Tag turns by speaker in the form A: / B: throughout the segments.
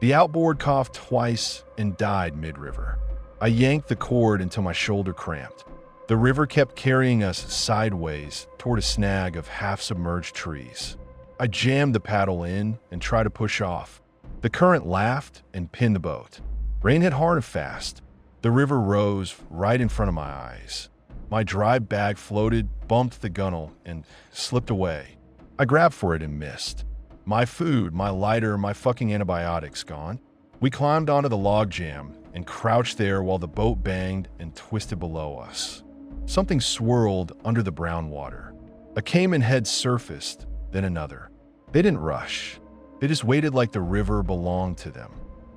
A: The outboard coughed twice and died mid-river. I yanked the cord until my shoulder cramped. The river kept carrying us sideways toward a snag of half-submerged trees. I jammed the paddle in and tried to push off. The current laughed and pinned the boat. Rain hit hard and fast. The river rose right in front of my eyes. My dry bag floated, bumped the gunwale, and slipped away. I grabbed for it and missed. My food, my lighter, my fucking antibiotics gone. We climbed onto the log jam and crouched there while the boat banged and twisted below us. Something swirled under the brown water. A caiman head surfaced, then another. They didn't rush. They just waited like the river belonged to them.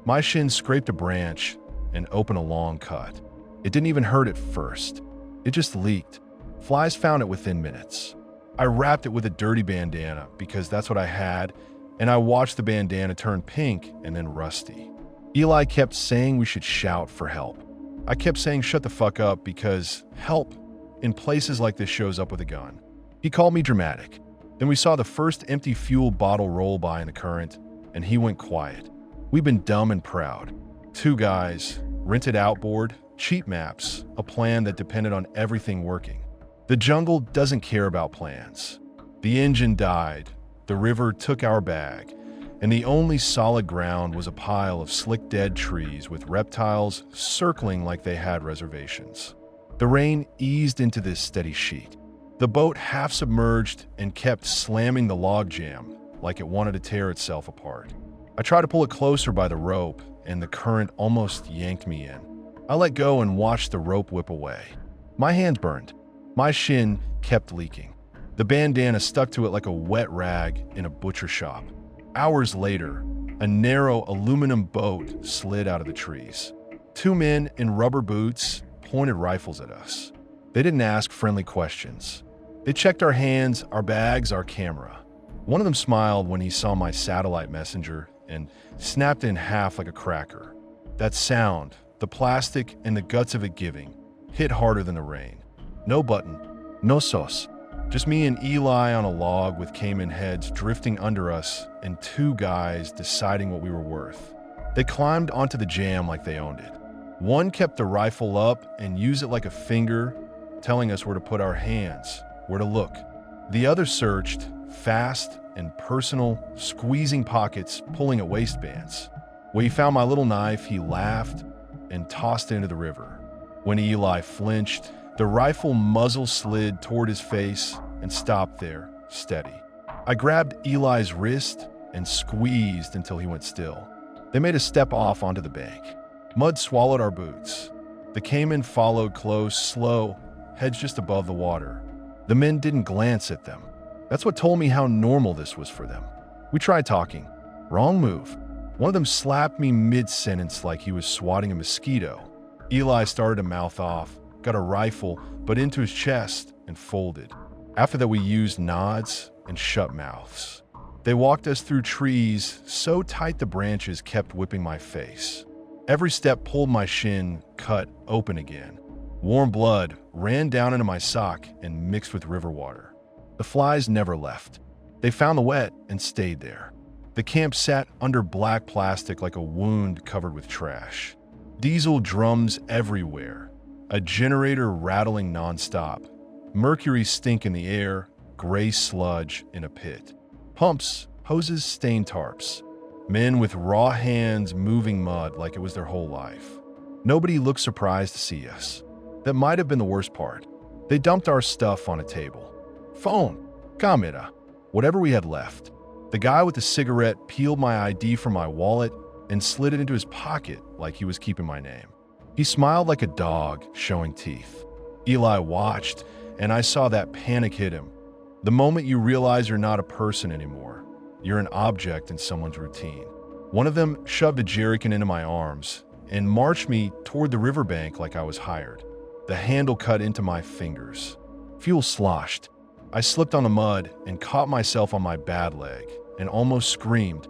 A: My shin scraped a branch and opened a long cut. It didn't even hurt at first. It just leaked. Flies found it within minutes. I wrapped it with a dirty bandana because that's what I had, and I watched the bandana turn pink and then rusty. Eli kept saying we should shout for help. I kept saying shut the fuck up because help in places like this shows up with a gun. He called me dramatic. Then we saw the first empty fuel bottle roll by in the current, and he went quiet. We've been dumb and proud. 2 guys, rented outboard, cheap maps, a plan that depended on everything working. The jungle doesn't care about plans. The engine died, the river took our bag, and the only solid ground was a pile of slick dead trees with reptiles circling like they had reservations. The rain eased into this steady sheet. The boat half submerged and kept slamming the log jam like it wanted to tear itself apart. I tried to pull it closer by the rope, and the current almost yanked me in. I let go and watched the rope whip away. My hands burned. My shin kept leaking. The bandana stuck to it like a wet rag in a butcher shop. Hours later, a narrow aluminum boat slid out of the trees. 2 men in rubber boots pointed rifles at us. They didn't ask friendly questions. They checked our hands, our bags, our camera. One of them smiled when he saw my satellite messenger and snapped it in half like a cracker. That sound, the plastic and the guts of it giving, hit harder than the rain. No button, no sauce. Just me and Eli on a log with caiman heads drifting under us and 2 guys deciding what we were worth. They climbed onto the jam like they owned it. One kept the rifle up and used it like a finger, telling us where to put our hands, where to look. The other searched, fast and personal, squeezing pockets, pulling at waistbands. When he found my little knife, he laughed and tossed it into the river. When Eli flinched, the rifle muzzle slid toward his face and stopped there, steady. I grabbed Eli's wrist and squeezed until he went still. They made a step off onto the bank. Mud swallowed our boots. The caiman followed close, slow, heads just above the water. The men didn't glance at them. That's what told me how normal this was for them. We tried talking. Wrong move. One of them slapped me mid-sentence like he was swatting a mosquito. Eli started to mouth off, got a rifle, but into his chest and folded. After that, we used nods and shut mouths. They walked us through trees so tight the branches kept whipping my face. Every step pulled my shin cut open again. Warm blood ran down into my sock and mixed with river water. The flies never left. They found the wet and stayed there. The camp sat under black plastic like a wound covered with trash. Diesel drums everywhere. A generator rattling nonstop. Mercury stink in the air, gray sludge in a pit. Pumps, hoses, stained tarps. Men with raw hands moving mud like it was their whole life. Nobody looked surprised to see us. That might have been the worst part. They dumped our stuff on a table. Phone, camera, whatever we had left. The guy with the cigarette peeled my ID from my wallet and slid it into his pocket like he was keeping my name. He smiled like a dog, showing teeth. Eli watched, and I saw that panic hit him. The moment you realize you're not a person anymore. You're an object in someone's routine. One of them shoved a jerrycan into my arms and marched me toward the riverbank like I was hired. The handle cut into my fingers. Fuel sloshed. I slipped on the mud and caught myself on my bad leg and almost screamed.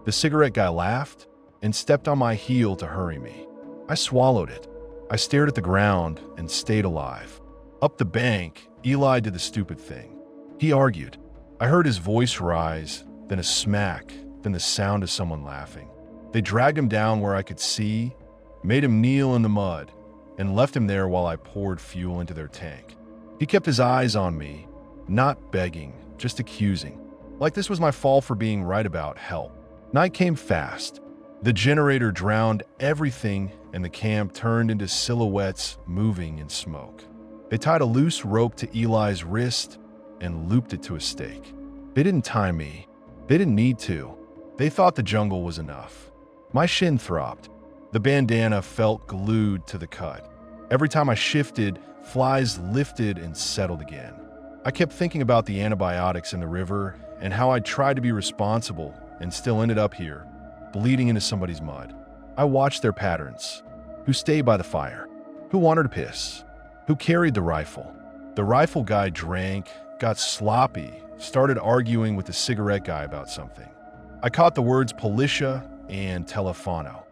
A: The cigarette guy laughed and stepped on my heel to hurry me. I swallowed it. I stared at the ground and stayed alive. Up the bank, Eli did the stupid thing. He argued. I heard his voice rise, then a smack, then the sound of someone laughing. They dragged him down where I could see, made him kneel in the mud, and left him there while I poured fuel into their tank. He kept his eyes on me, not begging, just accusing, like this was my fault for being right about help. Night came fast. The generator drowned everything, and the camp turned into silhouettes moving in smoke. They tied a loose rope to Eli's wrist and looped it to a stake. They didn't tie me. They didn't need to. They thought the jungle was enough. My shin throbbed. The bandana felt glued to the cut. Every time I shifted, flies lifted and settled again. I kept thinking about the antibiotics in the river and how I'd tried to be responsible and still ended up here, bleeding into somebody's mud. I watched their patterns. Who stayed by the fire? Who wanted to piss? Who carried the rifle? The rifle guy drank, got sloppy, started arguing with the cigarette guy about something. I caught the words policia and telefono.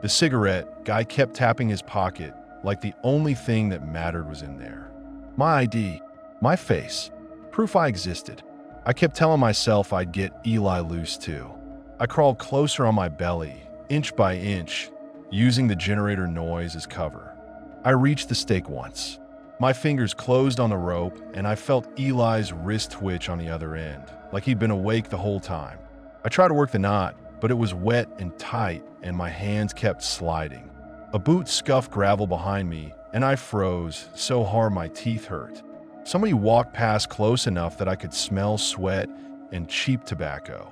A: The cigarette guy kept tapping his pocket like the only thing that mattered was in there. My ID, my face, proof I existed. I kept telling myself I'd get Eli loose too. I crawled closer on my belly, inch by inch, using the generator noise as cover. I reached the stake once. My fingers closed on the rope, and I felt Eli's wrist twitch on the other end, like he'd been awake the whole time. I tried to work the knot, but it was wet and tight, and my hands kept sliding. A boot scuffed gravel behind me, and I froze so hard my teeth hurt. Somebody walked past close enough that I could smell sweat and cheap tobacco.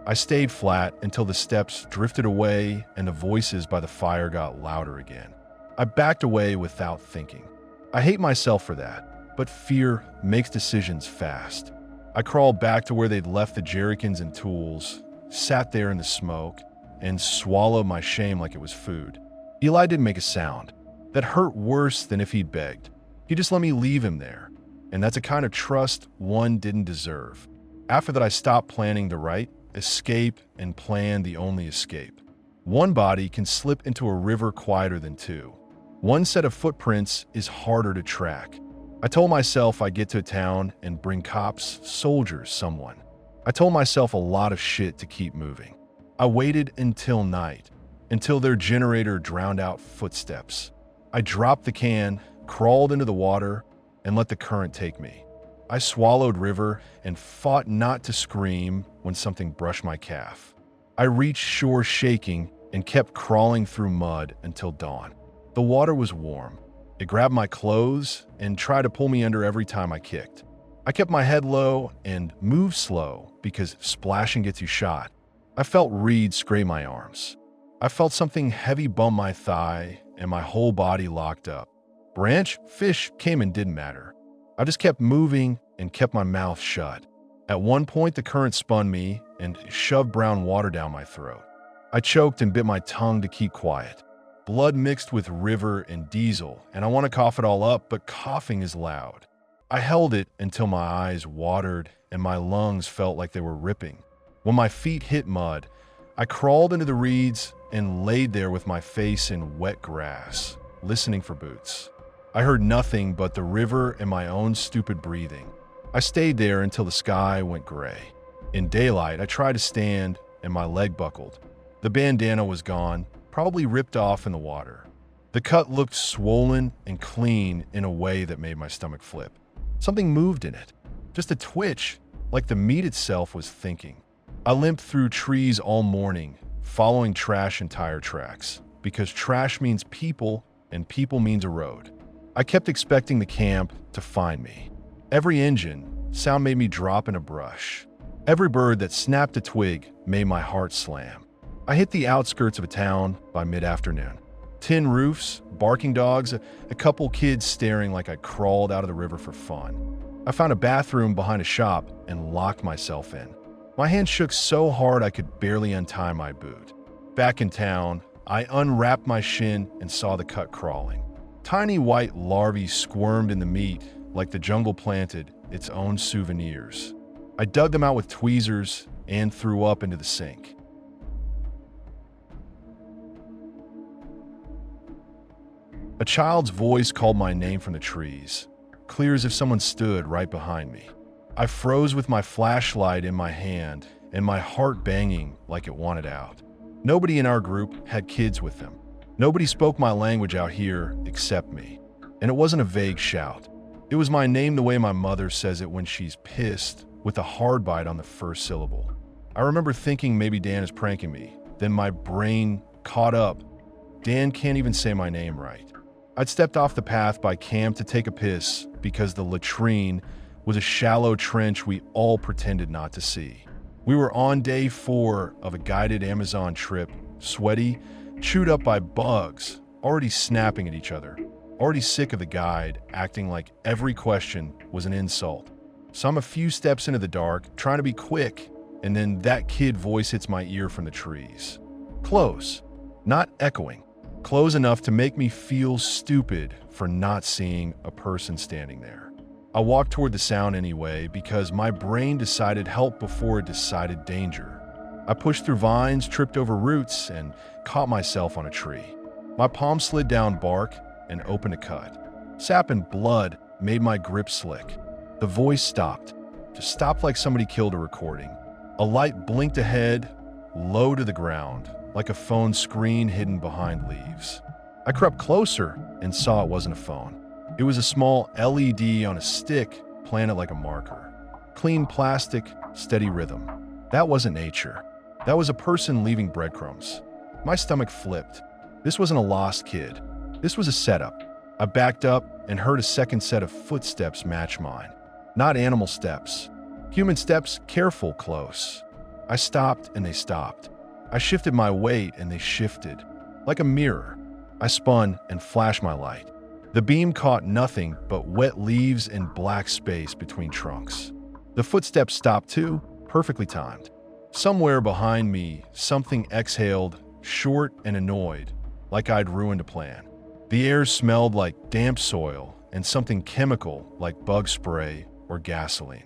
A: I stayed flat until the steps drifted away and the voices by the fire got louder again. I backed away without thinking. I hate myself for that, but fear makes decisions fast. I crawled back to where they'd left the jerrycans and tools, sat there in the smoke, and swallowed my shame like it was food. Eli didn't make a sound. That hurt worse than if he'd begged. He just let me leave him there, and that's a kind of trust one didn't deserve. After that, I stopped planning the right, escape, and plan the only escape. One body can slip into a river quieter than two. One set of footprints is harder to track. I told myself I'd get to a town and bring cops, soldiers, someone. I told myself a lot of shit to keep moving. I waited until night, until their generator drowned out footsteps. I dropped the can, crawled into the water, and let the current take me. I swallowed river and fought not to scream when something brushed my calf. I reached shore shaking and kept crawling through mud until dawn. The water was warm. It grabbed my clothes and tried to pull me under every time I kicked. I kept my head low and moved slow because splashing gets you shot. I felt reeds scrape my arms. I felt something heavy bump my thigh and my whole body locked up. Branch, fish came and didn't matter. I just kept moving and kept my mouth shut. At one point, the current spun me and shoved brown water down my throat. I choked and bit my tongue to keep quiet. Blood mixed with river and diesel, and I want to cough it all up, but coughing is loud. I held it until my eyes watered and my lungs felt like they were ripping. When my feet hit mud, I crawled into the reeds and laid there with my face in wet grass, listening for boots. I heard nothing but the river and my own stupid breathing. I stayed there until the sky went gray. In daylight, I tried to stand and my leg buckled. The bandana was gone, probably ripped off in the water. The cut looked swollen and clean in a way that made my stomach flip. Something moved in it, just a twitch, like the meat itself was thinking. I limped through trees all morning, following trash and tire tracks, because trash means people and people means a road. I kept expecting the camp to find me. Every engine sound made me drop in a brush. Every bird that snapped a twig made my heart slam. I hit the outskirts of a town by mid-afternoon. Tin roofs, barking dogs, a couple kids staring like I crawled out of the river for fun. I found a bathroom behind a shop and locked myself in. My hand shook so hard I could barely untie my boot. Back in town, I unwrapped my shin and saw the cut crawling. Tiny white larvae squirmed in the meat like the jungle planted its own souvenirs. I dug them out with tweezers and threw up into the sink. A child's voice called my name from the trees, clear as if someone stood right behind me. I froze with my flashlight in my hand and my heart banging like it wanted out. Nobody in our group had kids with them. Nobody spoke my language out here except me. And it wasn't a vague shout. It was my name the way my mother says it when she's pissed, with a hard bite on the first syllable. I remember thinking maybe Dan is pranking me. Then my brain caught up. Dan can't even say my name right. I'd stepped off the path by camp to take a piss because the latrine was a shallow trench we all pretended not to see. We were on day 4 of a guided Amazon trip, sweaty, chewed up by bugs, already snapping at each other, already sick of the guide acting like every question was an insult. So I'm a few steps into the dark, trying to be quick, and then that kid voice hits my ear from the trees. Close, not echoing. Close enough to make me feel stupid for not seeing a person standing there. I walked toward the sound anyway because my brain decided help before it decided danger. I pushed through vines, tripped over roots, and caught myself on a tree. My palm slid down bark and opened a cut. Sap and blood made my grip slick. The voice stopped, just stopped like somebody killed a recording. A light blinked ahead, low to the ground, like a phone screen hidden behind leaves. I crept closer and saw it wasn't a phone. It was a small LED on a stick, planted like a marker. Clean plastic, steady rhythm. That wasn't nature. That was a person leaving breadcrumbs. My stomach flipped. This wasn't a lost kid. This was a setup. I backed up and heard a second set of footsteps match mine. Not animal steps. Human steps, careful, close. I stopped and they stopped. I shifted my weight and they shifted. Like a mirror, I spun and flashed my light. The beam caught nothing but wet leaves and black space between trunks. The footsteps stopped too, perfectly timed. Somewhere behind me, something exhaled, short and annoyed, like I'd ruined a plan. The air smelled like damp soil and something chemical like bug spray or gasoline.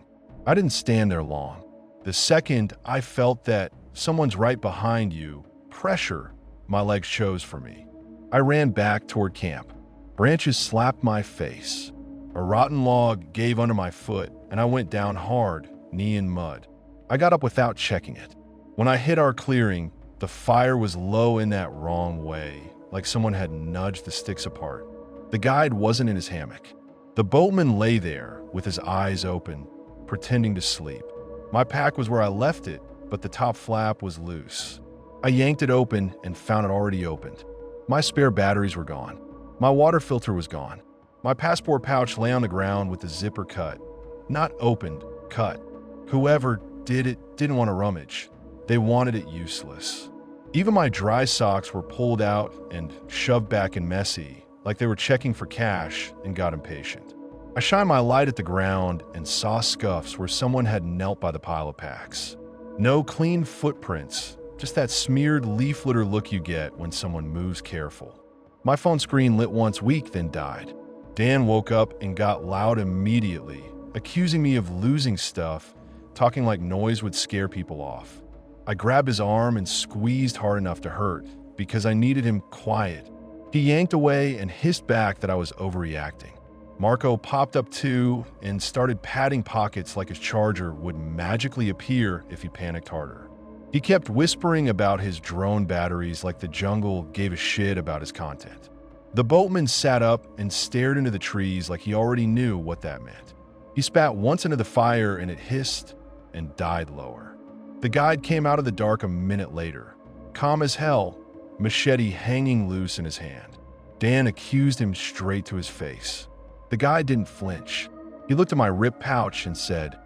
A: I didn't stand there long. The second I felt that someone's right behind you, pressure, my legs chose for me. I ran back toward camp. Branches slapped my face. A rotten log gave under my foot, and I went down hard, knee in mud. I got up without checking it. When I hit our clearing, the fire was low in that wrong way, like someone had nudged the sticks apart. The guide wasn't in his hammock. The boatman lay there with his eyes open, pretending to sleep. My pack was where I left it, but the top flap was loose. I yanked it open and found it already opened. My spare batteries were gone. My water filter was gone. My passport pouch lay on the ground with the zipper cut. Not opened, cut. Whoever did it didn't want to rummage. They wanted it useless. Even my dry socks were pulled out and shoved back and messy, like they were checking for cash, and got impatient. I shined my light at the ground and saw scuffs where someone had knelt by the pile of packs. No clean footprints, just that smeared leaf litter look you get when someone moves careful. My phone screen lit once weak, then died. Dan woke up and got loud immediately, accusing me of losing stuff, talking like noise would scare people off. I grabbed his arm and squeezed hard enough to hurt because I needed him quiet. He yanked away and hissed back that I was overreacting. Marco popped up too and started patting pockets like his charger would magically appear if he panicked harder. He kept whispering about his drone batteries like the jungle gave a shit about his content. The boatman sat up and stared into the trees like he already knew what that meant. He spat once into the fire and it hissed and died lower. The guide came out of the dark a minute later, calm as hell, machete hanging loose in his hand. Dan accused him straight to his face. The guy didn't flinch. He looked at my ripped pouch and said,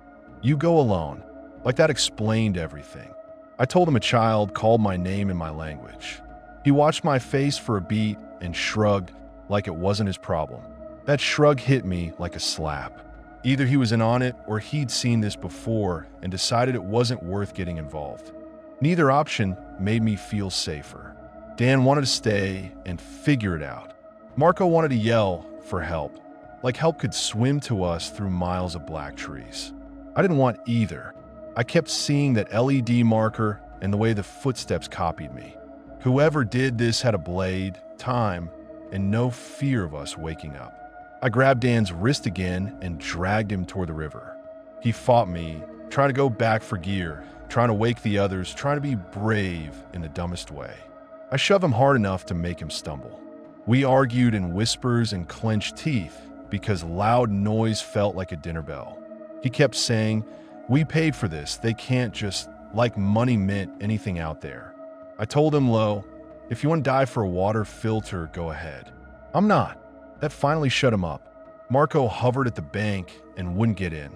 A: "You go alone." Like that explained everything. I told him a child called my name in my language. He watched my face for a beat and shrugged like it wasn't his problem. That shrug hit me like a slap. Either he was in on it or he'd seen this before and decided it wasn't worth getting involved. Neither option made me feel safer. Dan wanted to stay and figure it out. Marco wanted to yell for help, like help could swim to us through miles of black trees. I didn't want either. I kept seeing that LED marker and the way the footsteps copied me. Whoever did this had a blade, time, and no fear of us waking up. I grabbed Dan's wrist again and dragged him toward the river. He fought me, trying to go back for gear, trying to wake the others, trying to be brave in the dumbest way. I shove him hard enough to make him stumble. We argued in whispers and clenched teeth because loud noise felt like a dinner bell. He kept saying, "We paid for this, they can't just, like money meant anything out there." I told him low, "If you want to die for a water filter, go ahead." "I'm not." That finally shut him up. Marco hovered at the bank and wouldn't get in.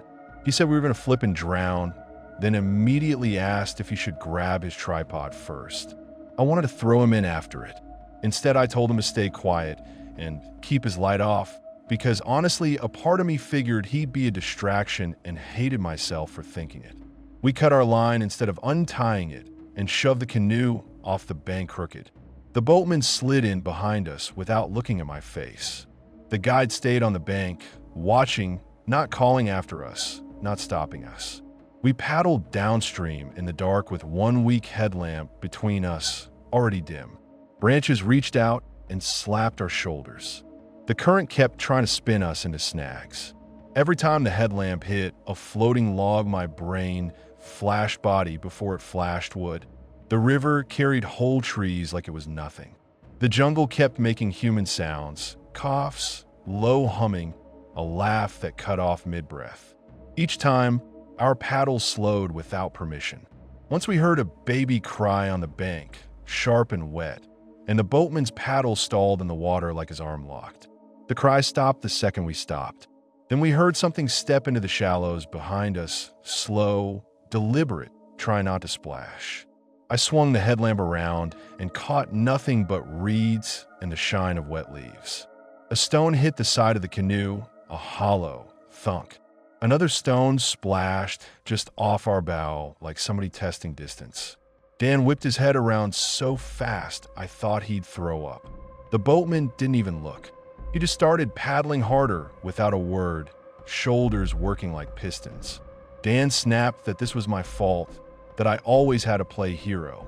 A: He said we were going to flip and drown, then immediately asked if he should grab his tripod first. I wanted to throw him in after it. Instead, I told him to stay quiet and keep his light off, because honestly, a part of me figured he'd be a distraction and hated myself for thinking it. We cut our line instead of untying it and shoved the canoe off the bank crooked. The boatman slid in behind us without looking at my face. The guide stayed on the bank, watching, not calling after us, not stopping us. We paddled downstream in the dark with one weak headlamp between us, already dim. Branches reached out and slapped our shoulders. The current kept trying to spin us into snags. Every time the headlamp hit a floating log, my brain flashed body before it flashed wood. The river carried whole trees like it was nothing. The jungle kept making human sounds, coughs, low humming, a laugh that cut off mid-breath. Each time, our paddles slowed without permission. Once we heard a baby cry on the bank, sharp and wet, and the boatman's paddle stalled in the water like his arm locked. The cry stopped the second we stopped. Then we heard something step into the shallows behind us, slow, deliberate, trying not to splash. I swung the headlamp around and caught nothing but reeds and the shine of wet leaves. A stone hit the side of the canoe, a hollow thunk. Another stone splashed just off our bow like somebody testing distance. Dan whipped his head around so fast I thought he'd throw up. The boatman didn't even look. He just started paddling harder without a word, shoulders working like pistons. Dan snapped that this was my fault, that I always had to play hero.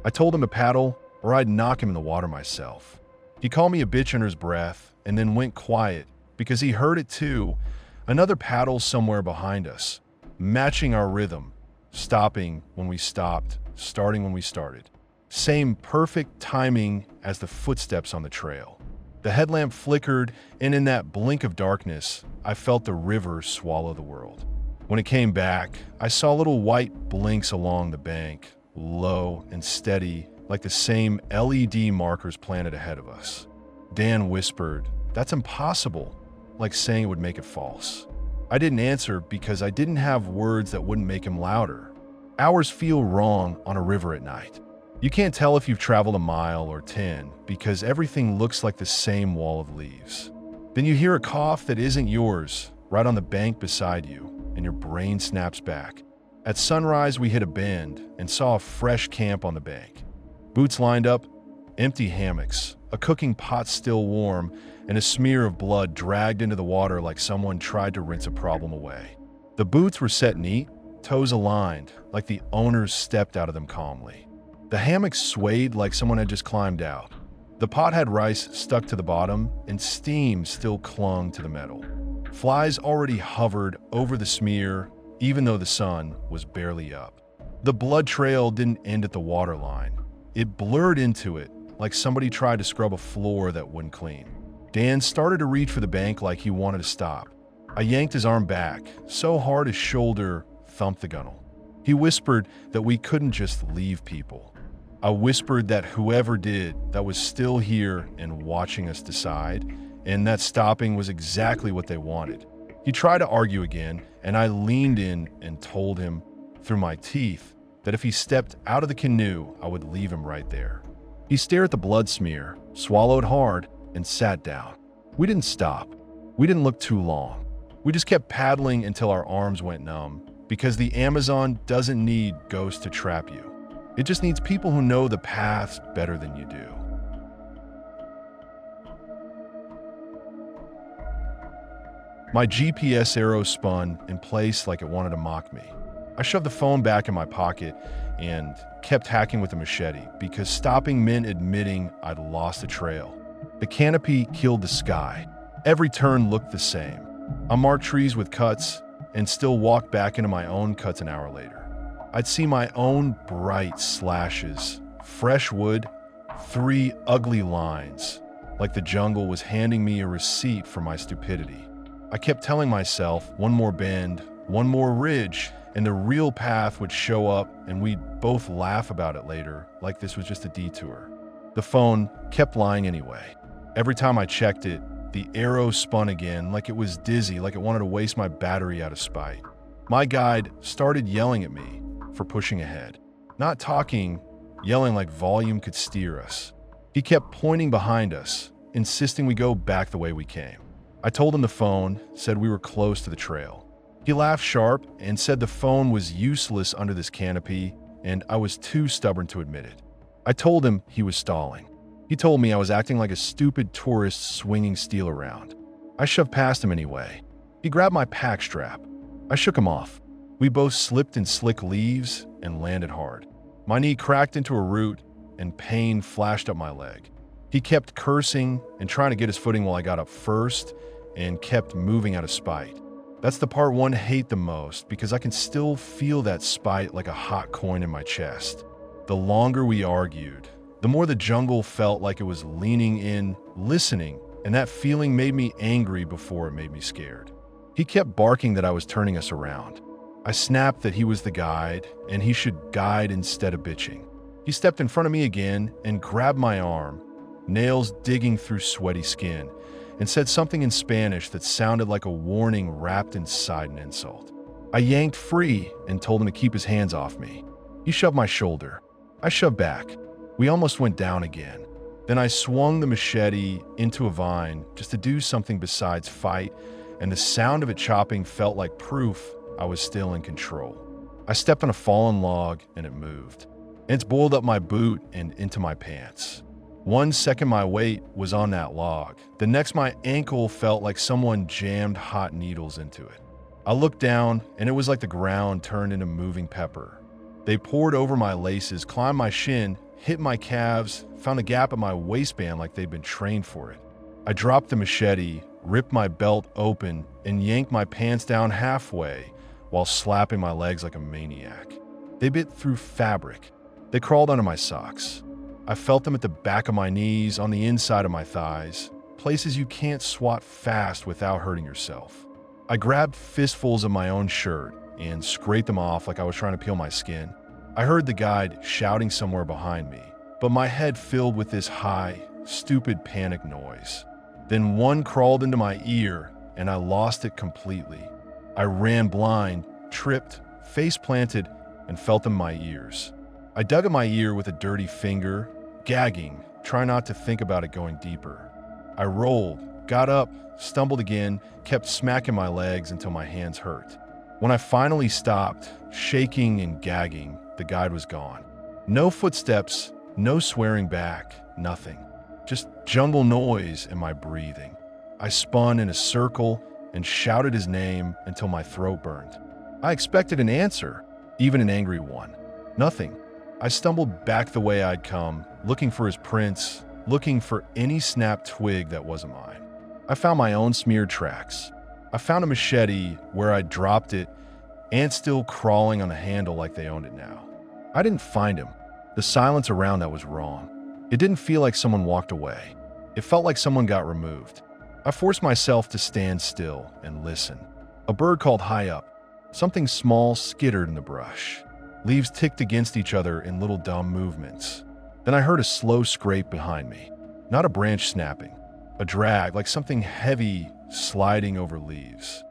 A: I told him to paddle or I'd knock him in the water myself. He called me a bitch under his breath and then went quiet because he heard it too. Another paddle somewhere behind us, matching our rhythm, stopping when we stopped, starting when we started. Same perfect timing as the footsteps on the trail. The headlamp flickered, and in that blink of darkness, I felt the river swallow the world. When it came back, I saw little white blinks along the bank, low and steady, like the same LED markers planted ahead of us. Dan whispered, "That's impossible," like saying it would make it false. I didn't answer because I didn't have words that wouldn't make him louder. Hours feel wrong on a river at night. You can't tell if you've traveled a mile or 10 because everything looks like the same wall of leaves. Then you hear a cough that isn't yours right on the bank beside you, and your brain snaps back. At sunrise, we hit a bend and saw a fresh camp on the bank. Boots lined up, empty hammocks, a cooking pot still warm, and a smear of blood dragged into the water like someone tried to rinse a problem away. The boots were set neat, toes aligned, like the owners stepped out of them calmly. The hammocks swayed like someone had just climbed out. The pot had rice stuck to the bottom, and steam still clung to the metal. Flies already hovered over the smear, even though the sun was barely up. The blood trail didn't end at the waterline. It blurred into it, like somebody tried to scrub a floor that wouldn't clean. Dan started to reach for the bank like he wanted to stop. I yanked his arm back, so hard his shoulder thumped the gunnel. He whispered that we couldn't just leave people. I whispered that whoever did, that was still here and watching us decide, and that stopping was exactly what they wanted. He tried to argue again, and I leaned in and told him, through my teeth, that if he stepped out of the canoe, I would leave him right there. He stared at the blood smear, swallowed hard, and sat down. We didn't stop. We didn't look too long. We just kept paddling until our arms went numb, because the Amazon doesn't need ghosts to trap you. It just needs people who know the paths better than you do. My GPS arrow spun in place like it wanted to mock me. I shoved the phone back in my pocket and kept hacking with the machete because stopping meant admitting I'd lost the trail. The canopy killed the sky. Every turn looked the same. I marked trees with cuts and still walked back into my own cuts an hour later. I'd see my own bright slashes, fresh wood, 3 ugly lines, like the jungle was handing me a receipt for my stupidity. I kept telling myself, one more bend, one more ridge, and the real path would show up and we'd both laugh about it later, like this was just a detour. The phone kept lying anyway. Every time I checked it, the arrow spun again, like it was dizzy, like it wanted to waste my battery out of spite. My guide started yelling at me for pushing ahead. Not talking, yelling like volume could steer us. He kept pointing behind us, insisting we go back the way we came. I told him the phone said we were close to the trail. He laughed sharp and said the phone was useless under this canopy, and I was too stubborn to admit it. I told him he was stalling. He told me I was acting like a stupid tourist swinging steel around. I shoved past him anyway. He grabbed my pack strap. I shook him off. We both slipped in slick leaves and landed hard. My knee cracked into a root and pain flashed up my leg. He kept cursing and trying to get his footing while I got up first and kept moving out of spite. That's the part one hate the most because I can still feel that spite like a hot coin in my chest. The longer we argued, the more the jungle felt like it was leaning in, listening, and that feeling made me angry before it made me scared. He kept barking that I was turning us around. I snapped that he was the guide and he should guide instead of bitching. He stepped in front of me again and grabbed my arm, nails digging through sweaty skin, and said something in Spanish that sounded like a warning wrapped inside an insult. I yanked free and told him to keep his hands off me. He shoved my shoulder. I shoved back. We almost went down again. Then I swung the machete into a vine just to do something besides fight, and the sound of it chopping felt like proof I was still in control. I stepped on a fallen log and it moved. It's boiled up my boot and into my pants. 1 second my weight was on that log. The next my ankle felt like someone jammed hot needles into it. I looked down and it was like the ground turned into moving pepper. They poured over my laces, climbed my shin, hit my calves, found a gap in my waistband like they'd been trained for it. I dropped the machete, ripped my belt open, and yanked my pants down halfway while slapping my legs like a maniac. They bit through fabric. They crawled under my socks. I felt them at the back of my knees, on the inside of my thighs, places you can't swat fast without hurting yourself. I grabbed fistfuls of my own shirt and scraped them off like I was trying to peel my skin. I heard the guide shouting somewhere behind me, but my head filled with this high, stupid panic noise. Then one crawled into my ear and I lost it completely. I ran blind, tripped, face planted, and felt them in my ears. I dug at my ear with a dirty finger, gagging, trying not to think about it going deeper. I rolled, got up, stumbled again, kept smacking my legs until my hands hurt. When I finally stopped, shaking and gagging, the guide was gone. No footsteps, no swearing back, nothing. Just jungle noise and my breathing. I spun in a circle and shouted his name until my throat burned. I expected an answer, even an angry one. Nothing. I stumbled back the way I'd come, looking for his prints, looking for any snapped twig that wasn't mine. I found my own smeared tracks. I found a machete where I'd dropped it, ants still crawling on the handle like they owned it now. I didn't find him. The silence around that was wrong. It didn't feel like someone walked away. It felt like someone got removed. I forced myself to stand still and listen. A bird called high up. Something small skittered in the brush. Leaves ticked against each other in little dumb movements. Then I heard a slow scrape behind me. Not a branch snapping. A drag, like something heavy sliding over leaves.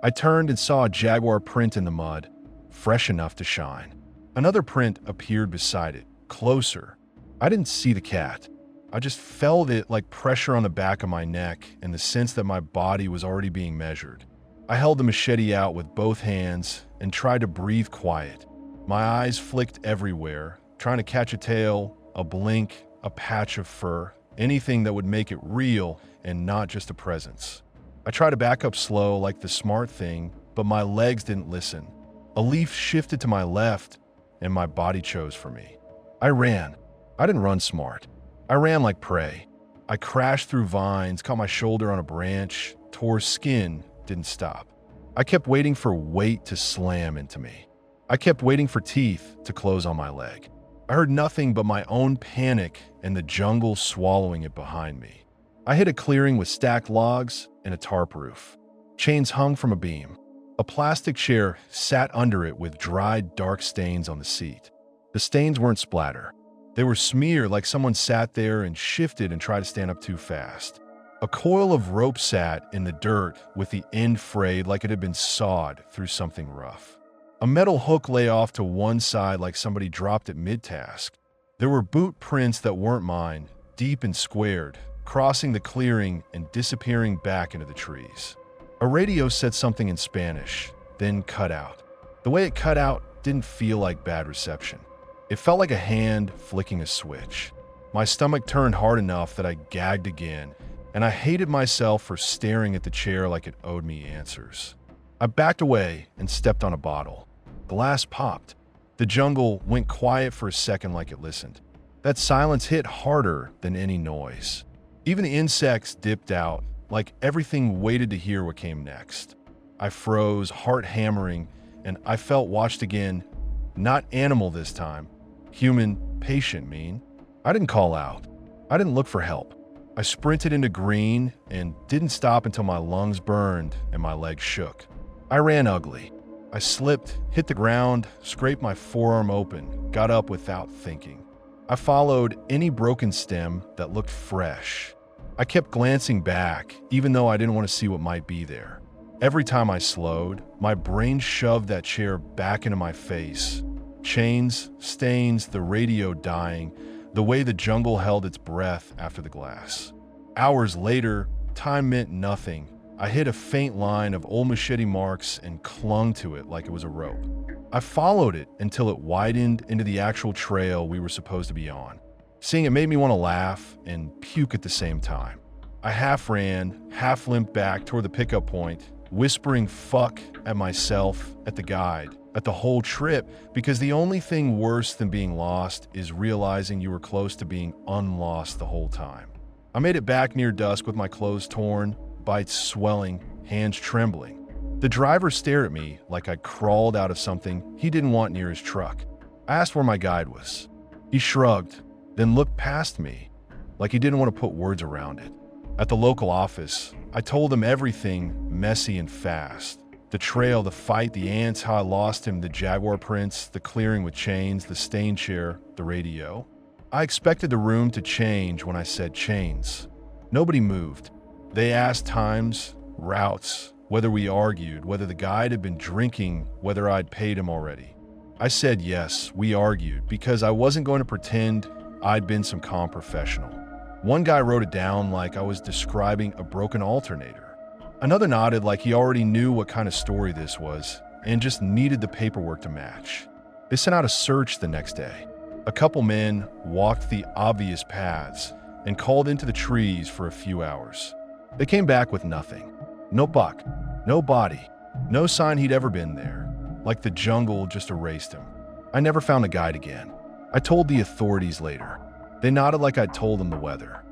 A: I turned and saw a jaguar print in the mud, fresh enough to shine. Another print appeared beside it, closer. I didn't see the cat. I just felt it like pressure on the back of my neck and the sense that my body was already being measured. I held the machete out with both hands and tried to breathe quiet. My eyes flicked everywhere, trying to catch a tail, a blink, a patch of fur, anything that would make it real and not just a presence. I tried to back up slow like the smart thing, but my legs didn't listen. A leaf shifted to my left and my body chose for me. I ran. I didn't run smart. I ran like prey. I crashed through vines, caught my shoulder on a branch, tore skin, didn't stop. I kept waiting for weight to slam into me. I kept waiting for teeth to close on my leg. I heard nothing but my own panic and the jungle swallowing it behind me. I hit a clearing with stacked logs and a tarp roof. Chains hung from a beam. A plastic chair sat under it with dried, dark stains on the seat. The stains weren't splatter. They were smeared like someone sat there and shifted and tried to stand up too fast. A coil of rope sat in the dirt with the end frayed like it had been sawed through something rough. A metal hook lay off to one side like somebody dropped it mid-task. There were boot prints that weren't mine, deep and squared, crossing the clearing and disappearing back into the trees. A radio said something in Spanish, then cut out. The way it cut out didn't feel like bad reception. It felt like a hand flicking a switch. My stomach turned hard enough that I gagged again, and I hated myself for staring at the chair like it owed me answers. I backed away and stepped on a bottle. Glass popped. The jungle went quiet for a second like it listened. That silence hit harder than any noise. Even the insects dipped out, like everything waited to hear what came next. I froze, heart hammering, and I felt watched again. Not animal this time. Human, patient, mean. I didn't call out. I didn't look for help. I sprinted into green and didn't stop until my lungs burned and my legs shook. I ran ugly. I slipped, hit the ground, scraped my forearm open, got up without thinking. I followed any broken stem that looked fresh. I kept glancing back, even though I didn't want to see what might be there. Every time I slowed, my brain shoved that chair back into my face. Chains, stains, the radio dying, the way the jungle held its breath after the glass. Hours later, time meant nothing. I hit a faint line of old machete marks and clung to it like it was a rope. I followed it until it widened into the actual trail we were supposed to be on. Seeing it made me want to laugh and puke at the same time. I half ran, half limped back toward the pickup point, whispering fuck at myself, at the guide, at the whole trip, because the only thing worse than being lost is realizing you were close to being unlost the whole time. I made it back near dusk with my clothes torn, bites swelling, hands trembling. The driver stared at me like I'd crawled out of something he didn't want near his truck. I asked where my guide was. He shrugged, then looked past me, like he didn't want to put words around it. At the local office, I told him everything messy and fast. The trail, the fight, the ants, how I lost him, the jaguar prints, the clearing with chains, the stain chair, the radio. I expected the room to change when I said chains. Nobody moved. They asked times, routes, whether we argued, whether the guide had been drinking, whether I'd paid him already. I said yes, we argued, because I wasn't going to pretend I'd been some calm professional. One guy wrote it down like I was describing a broken alternator. Another nodded like he already knew what kind of story this was and just needed the paperwork to match. They sent out a search the next day. A couple men walked the obvious paths and called into the trees for a few hours. They came back with nothing. No buck, no body, no sign he'd ever been there, like the jungle just erased him. I never found the guide again. I told the authorities later. They nodded like I'd told them the weather.